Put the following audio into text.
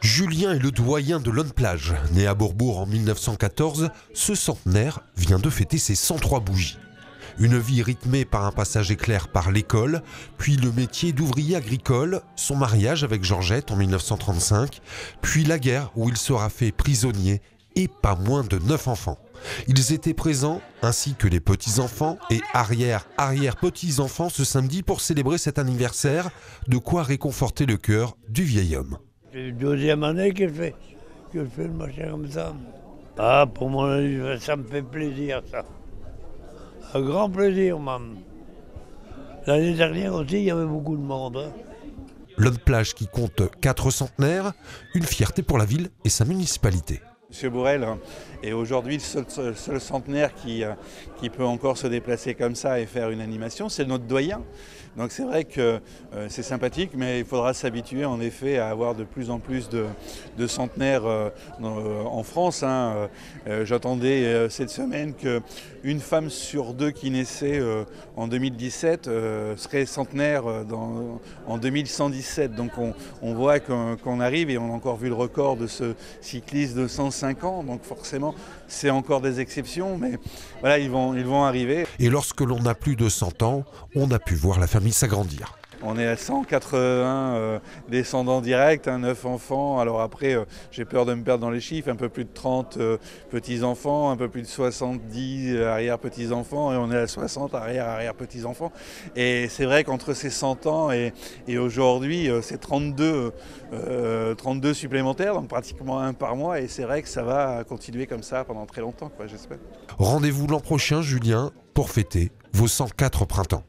Julien est le doyen de l'Unplage. Né à Bourbourg en 1914, ce centenaire vient de fêter ses 103 bougies. Une vie rythmée par un passage éclair par l'école, puis le métier d'ouvrier agricole, son mariage avec Georgette en 1935, puis la guerre où il sera fait prisonnier et pas moins de 9 enfants. Ils étaient présents, ainsi que les petits-enfants et arrière-petits-enfants ce samedi pour célébrer cet anniversaire, de quoi réconforter le cœur du vieil homme. C'est la deuxième année que je fais le machin comme ça. Ah, pour mon anniversaire, ça me fait plaisir, ça. Un grand plaisir, même. L'année dernière aussi, il y avait beaucoup de monde. Hein. L'Unplage qui compte 4 centenaires, une fierté pour la ville et sa municipalité. Monsieur Bourrel est aujourd'hui le seul centenaire qui peut encore se déplacer comme ça et faire une animation, c'est notre doyen. Donc c'est vrai que c'est sympathique, mais il faudra s'habituer en effet à avoir de plus en plus de centenaires en France. Hein. J'attendais cette semaine qu'une femme sur 2 qui naissait en 2017 serait centenaire en 2117. Donc on voit qu'on arrive et on a encore vu le record de ce cycliste de 105 ans. Donc forcément, c'est encore des exceptions, mais voilà, ils vont arriver. Et lorsque l'on a plus de 100 ans, on a pu voir la famille s'agrandir. On est à 180 descendants directs, 9 enfants. Alors après, j'ai peur de me perdre dans les chiffres, un peu plus de 30 petits-enfants, un peu plus de 70 arrière-petits-enfants, et on est à 60 arrière-petits-enfants. Et c'est vrai qu'entre ces 100 ans et aujourd'hui, c'est 32 supplémentaires, donc pratiquement un par mois. Et c'est vrai que ça va continuer comme ça pendant très longtemps, j'espère. Rendez-vous l'an prochain, Julien, pour fêter vos 104 printemps.